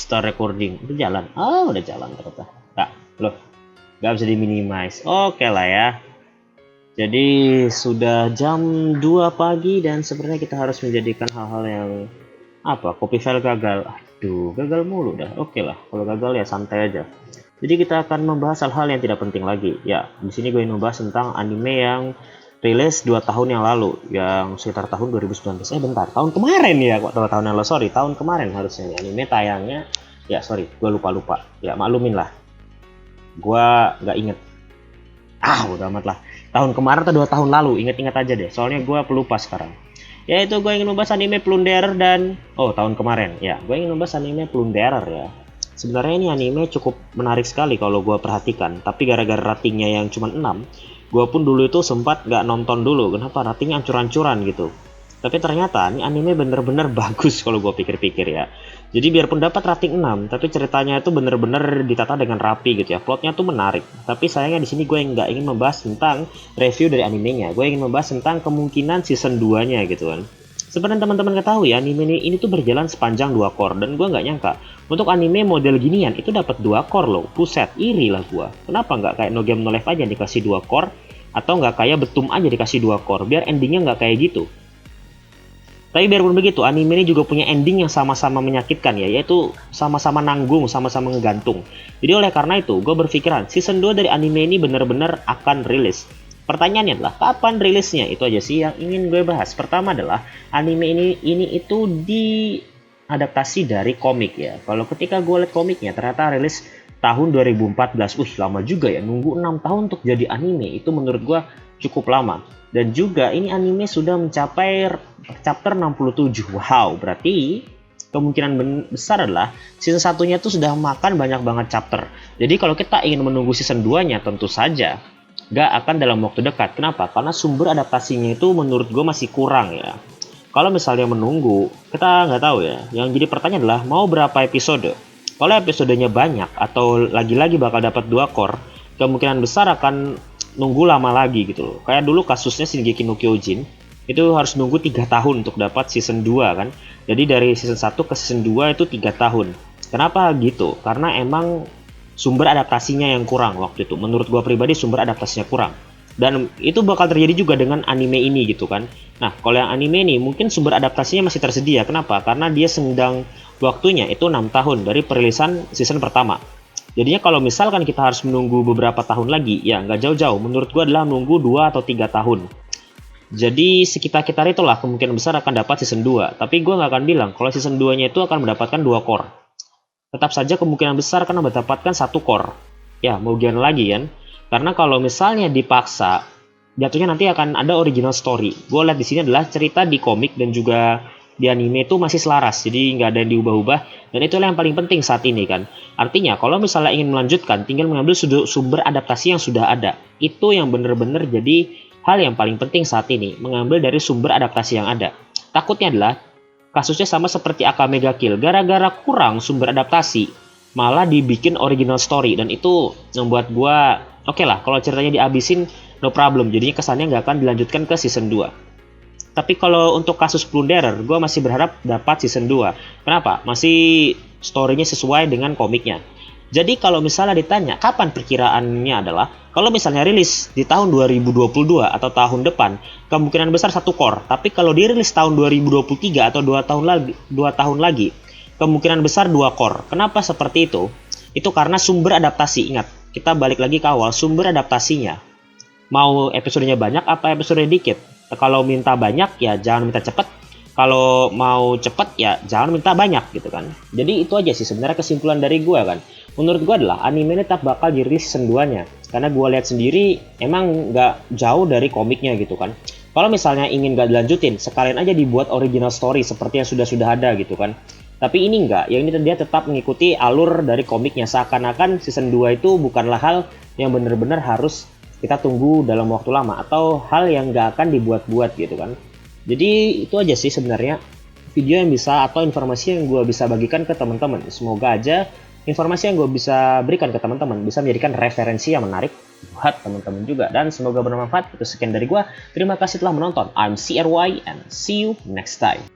start recording. Itu jalan. Oh, udah jalan ternyata. Nah, loh. Gak bisa diminimize. Oke lah ya. Jadi sudah jam 2 pagi dan sebenarnya kita harus menjadikan hal-hal yang copy file gagal. Aduh, gagal mulu dah. Oke lah, kalau gagal ya santai aja. Jadi kita akan membahas hal-hal yang tidak penting lagi. Ya, di sini gue ingin membahas tentang anime yang rilis 2 tahun yang lalu, yang sekitar tahun 2019. Bentar, tahun kemarin ya, kok 2 tahun yang lalu. Sorry, tahun kemarin harusnya anime tayangnya. Ya, sorry, gue lupa. Ya, maklumin lah. Gue nggak inget. Udah amat lah. Tahun kemarin atau 2 tahun lalu, inget-inget aja deh. Soalnya gue pelupa sekarang. Yaitu gue ingin membahas anime Plunderer dan tahun kemarin. Ya, gue ingin membahas anime Plunderer ya. Sebenarnya ini anime cukup menarik sekali kalau gue perhatikan. Tapi gara-gara ratingnya yang cuma 6, gue pun dulu itu sempat nggak nonton dulu. Kenapa? Ratingnya ancur-ancuran gitu. Tapi ternyata ini anime bener-bener bagus kalau gue pikir-pikir ya. Jadi biarpun dapat rating 6, tapi ceritanya itu bener-bener ditata dengan rapi gitu ya. Plotnya tuh menarik. Tapi sayangnya di sini gue nggak ingin membahas tentang review dari animenya. Gue ingin membahas tentang kemungkinan season 2-nya gitu kan. Sebenarnya teman-teman ketahui ya, anime ini tuh berjalan sepanjang 2 core dan gue nggak nyangka untuk anime model ginian itu dapat 2 core loh. Buset, iri lah gue. Kenapa nggak kayak No Game No Life aja dikasih 2 core, atau nggak kayak Betum aja dikasih 2 core, biar endingnya nggak kayak gitu. Tapi biarpun begitu, anime ini juga punya ending yang sama-sama menyakitkan ya, yaitu sama-sama nanggung, sama-sama ngegantung. Jadi oleh karena itu, gue berpikiran season 2 dari anime ini benar-benar akan rilis. Pertanyaannya adalah, kapan rilisnya? Itu aja sih yang ingin gue bahas. Pertama adalah, anime ini itu diadaptasi dari komik ya. Kalau ketika gue liat komiknya, ternyata rilis tahun 2014. Lama juga ya, nunggu 6 tahun untuk jadi anime. Itu menurut gue cukup lama. Dan juga ini anime sudah mencapai chapter 67. Wow, berarti kemungkinan besar adalah season 1-nya itu sudah makan banyak banget chapter. Jadi kalau kita ingin menunggu season 2-nya tentu saja gak akan dalam waktu dekat. Kenapa? Karena sumber adaptasinya itu menurut gue masih kurang ya. Kalau misalnya menunggu, kita nggak tahu ya. Yang jadi pertanyaan adalah mau berapa episode? Kalau episodenya banyak atau lagi-lagi bakal dapat 2 core, kemungkinan besar akan nunggu lama lagi gitu loh. Kayak dulu kasusnya Shingeki no Kyojin, itu harus nunggu 3 tahun untuk dapat season 2 kan. Jadi dari season 1 ke season 2 itu 3 tahun. Kenapa gitu? Karena emang sumber adaptasinya yang kurang waktu itu. Menurut gua pribadi sumber adaptasinya kurang. Dan itu bakal terjadi juga dengan anime ini gitu kan. Nah, kalau yang anime ini mungkin sumber adaptasinya masih tersedia. Kenapa? Karena dia senggang waktunya itu 6 tahun dari perilisan season pertama. Jadinya kalau misalkan kita harus menunggu beberapa tahun lagi, ya nggak jauh-jauh. Menurut gue adalah nunggu 2 atau 3 tahun. Jadi sekitar-kitar itulah kemungkinan besar akan dapat season 2. Tapi gue nggak akan bilang kalau season 2-nya itu akan mendapatkan 2 core. Tetap saja kemungkinan besar akan mendapatkan 1 core. Ya, mau gimana lagi kan? Karena kalau misalnya dipaksa, jatuhnya nanti akan ada original story. Gue lihat di sini adalah cerita di komik dan juga di anime itu masih selaras, jadi nggak ada yang diubah-ubah, dan itulah yang paling penting saat ini kan. Artinya kalau misalnya ingin melanjutkan, tinggal mengambil sumber adaptasi yang sudah ada. Itu yang benar-benar jadi hal yang paling penting saat ini, mengambil dari sumber adaptasi yang ada. Takutnya adalah kasusnya sama seperti Akame ga Kill, gara-gara kurang sumber adaptasi malah dibikin original story, dan itu membuat gua oke lah kalau ceritanya dihabisin no problem, jadinya kesannya nggak akan dilanjutkan ke season 2. Tapi kalau untuk kasus Plunderer, gue masih berharap dapat season 2. Kenapa? Masih story-nya sesuai dengan komiknya. Jadi kalau misalnya ditanya, kapan perkiraannya adalah, kalau misalnya rilis di tahun 2022 atau tahun depan, kemungkinan besar 1 core. Tapi kalau dirilis tahun 2023 atau 2 tahun lagi, kemungkinan besar 2 core. Kenapa seperti itu? Itu karena sumber adaptasi. Ingat, kita balik lagi ke awal, sumber adaptasinya. Mau episodenya banyak apa episodenya dikit? Kalau minta banyak ya jangan minta cepet. Kalau mau cepet ya jangan minta banyak gitu kan. Jadi itu aja sih sebenarnya kesimpulan dari gue kan. Menurut gue adalah anime ini tetap bakal dirilis season 2-nya. Karena gue lihat sendiri emang nggak jauh dari komiknya gitu kan. Kalau misalnya ingin nggak dilanjutin, sekalian aja dibuat original story seperti yang sudah ada gitu kan. Tapi ini enggak, yang ini dia tetap mengikuti alur dari komiknya. Seakan-akan season 2 itu bukanlah hal yang benar-benar harus kita tunggu dalam waktu lama, atau hal yang nggak akan dibuat-buat gitu kan. Jadi itu aja sih sebenarnya video yang bisa atau informasi yang gue bisa bagikan ke teman-teman. Semoga aja informasi yang gue bisa berikan ke teman-teman bisa menjadikan referensi yang menarik buat teman-teman juga, dan semoga bermanfaat. Itu sekian dari gue, terima kasih telah menonton. I'm CRY and see you next time.